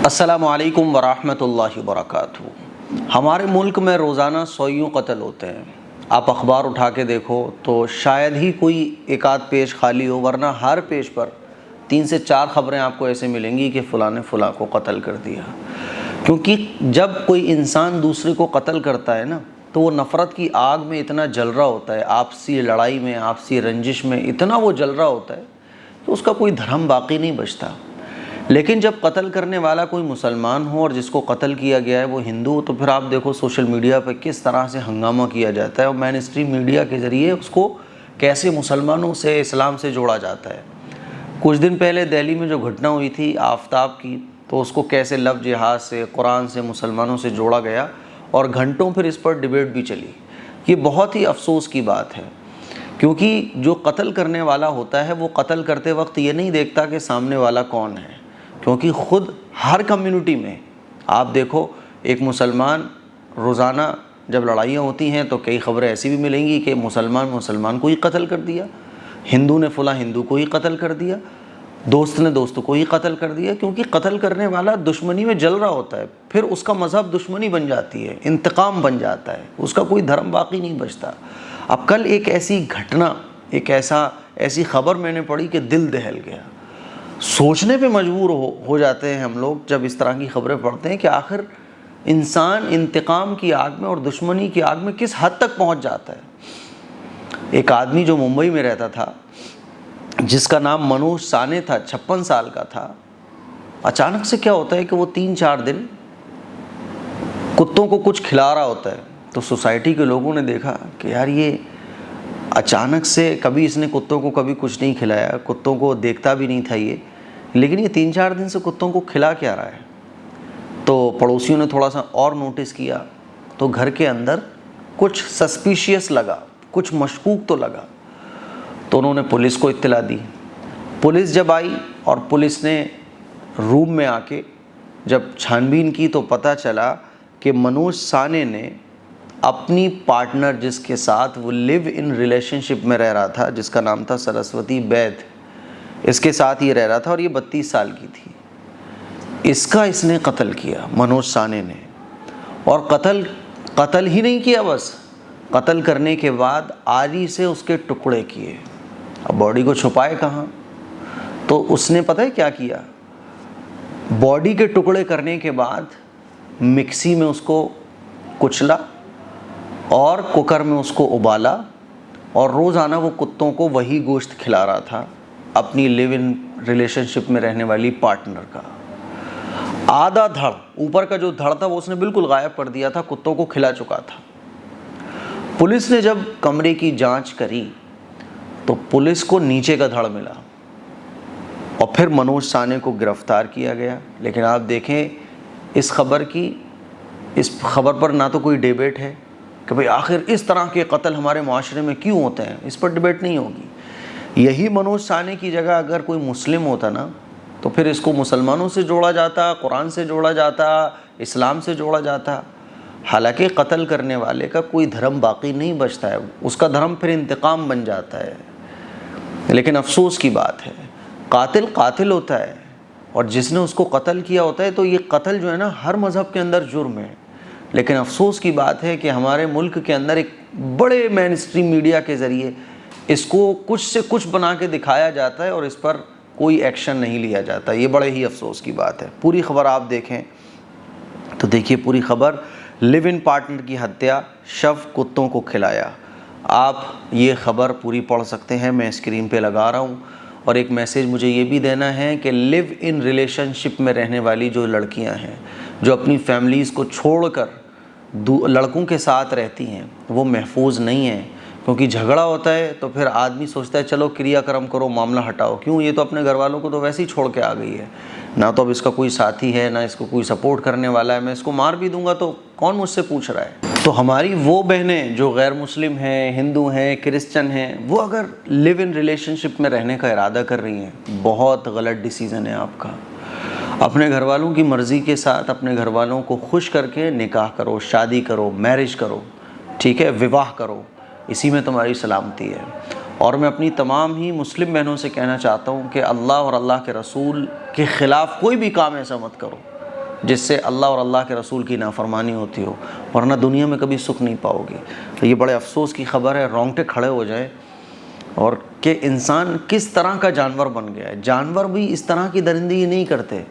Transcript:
अस्सलामु अलैकुम वरहमतुल्लाहि वबरकातुहू। हमारे मुल्क में रोज़ाना सौयों कत्ल होते हैं। आप अखबार उठा के देखो तो शायद ही कोई एक आध पेज खाली हो, वरना हर पेज पर 3 से 4 खबरें आपको ऐसे मिलेंगी कि फ़लाँ ने फ़लाँ को कत्ल कर दिया। क्योंकि जब कोई इंसान दूसरे को कत्ल करता है ना, तो वो नफ़रत की आग में इतना जल रहा होता है, आपसी लड़ाई में, आपसी रंजिश में इतना वो जल रहा होता है कि उसका कोई धर्म बाकी नहीं बचता। लेकिन जब कत्ल करने वाला कोई मुसलमान हो और जिसको कत्ल किया गया है वो हिंदू हो, तो फिर आप देखो सोशल मीडिया पर किस तरह से हंगामा किया जाता है और मेन स्ट्रीम मीडिया के ज़रिए उसको कैसे मुसलमानों से, इस्लाम से जोड़ा जाता है। कुछ दिन पहले दिल्ली में जो घटना हुई थी आफ्ताब की, तो उसको कैसे लव जिहाद से, कुरान से, मुसलमानों से जोड़ा गया और घंटों फिर इस पर डिबेट भी चली। ये बहुत ही अफसोस की बात है, क्योंकि जो कत्ल करने वाला होता है वो कत्ल करते वक्त ये नहीं देखता कि सामने वाला कौन है। क्योंकि ख़ुद हर कम्युनिटी में आप देखो, एक मुसलमान रोज़ाना जब लड़ाइयाँ होती हैं तो कई ख़बरें ऐसी भी मिलेंगी कि मुसलमान को ही कत्ल कर दिया, हिंदू ने फ़लाँ हिंदू को ही कत्ल कर दिया, दोस्त ने दोस्त को ही कत्ल कर दिया। क्योंकि कत्ल करने वाला दुश्मनी में जल रहा होता है, फिर उसका मज़हब दुश्मनी बन जाती है, इंतकाम बन जाता है, उसका कोई धर्म बाकी नहीं बचता। अब कल एक ऐसी घटना, एक ऐसी ख़बर मैंने पढ़ी कि दिल दहल गया। सोचने पे मजबूर हो जाते हैं हम लोग जब इस तरह की खबरें पढ़ते हैं कि आखिर इंसान इंतकाम की आग में और दुश्मनी की आग में किस हद तक पहुंच जाता है। एक आदमी जो मुंबई में रहता था, जिसका नाम मनोज साने था, 56 साल का था, अचानक से क्या होता है कि वो 3-4 दिन कुत्तों को कुछ खिला रहा होता है। तो सोसाइटी के लोगों ने देखा कि यार ये अचानक से, कभी इसने कुत्तों को कभी कुछ नहीं खिलाया, कुत्तों को देखता भी नहीं था ये, लेकिन ये 3-4 दिन से कुत्तों को खिला क्या रहा है। तो पड़ोसियों ने थोड़ा सा और नोटिस किया तो घर के अंदर कुछ सस्पिशियस लगा, कुछ मशकूक तो लगा। तो उन्होंने पुलिस को इत्तला दी। पुलिस जब आई और पुलिस ने रूम में आके जब छानबीन की तो पता चला कि मनोज साने ने अपनी पार्टनर, जिसके साथ वो लिव इन रिलेशनशिप में रह रहा था, जिसका नाम था सरस्वती बैद, इसके साथ ये रह रहा था और ये 32 साल की थी। इसका इसने कत्ल किया, मनोज साने ने। और कत्ल ही नहीं किया, बस कत्ल करने के बाद आरी से उसके टुकड़े किए। अब बॉडी को छुपाए कहाँ, तो उसने पता है क्या किया, बॉडी के टुकड़े करने के बाद मिक्सी में उसको कुचला और कुकर में उसको उबाला और रोज़ाना वो कुत्तों को वही गोश्त खिला रहा था अपनी लिव इन रिलेशनशिप में रहने वाली पार्टनर का। आधा धड़, ऊपर का जो धड़ था वो उसने बिल्कुल गायब कर दिया था, कुत्तों को खिला चुका था। पुलिस ने जब कमरे की जांच करी तो पुलिस को नीचे का धड़ मिला और फिर मनोज साने को गिरफ्तार किया गया। लेकिन आप देखें इस खबर पर ना तो कोई डिबेट है कि भाई आखिर इस तरह के कत्ल हमारे माशरे में क्यों होते हैं, इस पर डिबेट नहीं होगी। यही मनोज साने की जगह अगर कोई मुस्लिम होता ना, तो फिर इसको मुसलमानों से जोड़ा जाता, कुरान से जोड़ा जाता, इस्लाम से जोड़ा जाता। हालांकि कत्ल करने वाले का कोई धर्म बाकी नहीं बचता है, उसका धर्म फिर इंतकाम बन जाता है। लेकिन अफसोस की बात है, कातिल होता है और जिसने उसको कत्ल किया होता है, तो ये कत्ल जो है ना हर मज़हब के अंदर जुर्म है। लेकिन अफसोस की बात है कि हमारे मुल्क के अंदर एक बड़े मेन स्ट्रीम मीडिया के ज़रिए इसको कुछ से कुछ बना के दिखाया जाता है और इस पर कोई एक्शन नहीं लिया जाता। ये बड़े ही अफसोस की बात है। पूरी खबर आप देखें तो देखिए, पूरी खबर, लिव इन पार्टनर की हत्या, शव कुत्तों को खिलाया। आप ये ख़बर पूरी पढ़ सकते हैं, मैं स्क्रीन पे लगा रहा हूँ। और एक मैसेज मुझे ये भी देना है कि लिव इन रिलेशनशिप में रहने वाली जो लड़कियाँ हैं, जो अपनी फैमिलीज़ को छोड़कर लड़कों के साथ रहती हैं, वो महफूज नहीं हैं। क्योंकि झगड़ा होता है तो फिर आदमी सोचता है चलो क्रियाक्रम करो, मामला हटाओ। क्यों, ये तो अपने घर वालों को तो वैसे ही छोड़ के आ गई है, ना तो अब इसका कोई साथी है, ना इसको कोई सपोर्ट करने वाला है। मैं इसको मार भी दूंगा तो कौन मुझसे पूछ रहा है। तो हमारी वो बहनें जो गैर मुस्लिम हैं, हिंदू हैं, क्रिश्चन हैं, वो अगर लिव इन रिलेशनशिप में रहने का इरादा कर रही हैं, बहुत गलत डिसीज़न है आपका। अपने घर वालों की मर्ज़ी के साथ अपने घर वालों को खुश करके निकाह करो, शादी करो, मैरिज करो, ठीक है, विवाह करो, इसी में तुम्हारी सलामती है। और मैं अपनी तमाम ही मुस्लिम बहनों से कहना चाहता हूँ कि अल्लाह और अल्लाह के रसूल के ख़िलाफ़ कोई भी काम ऐसा मत करो जिससे अल्लाह और अल्लाह के रसूल की नाफरमानी होती हो, वरना दुनिया में कभी सुख नहीं पाओगे। तो ये बड़े अफसोस की ख़बर है, रोंगटे खड़े हो जाए और कि इंसान किस तरह का जानवर बन गया है। जानवर भी इस तरह की दरिंदगी नहीं करते।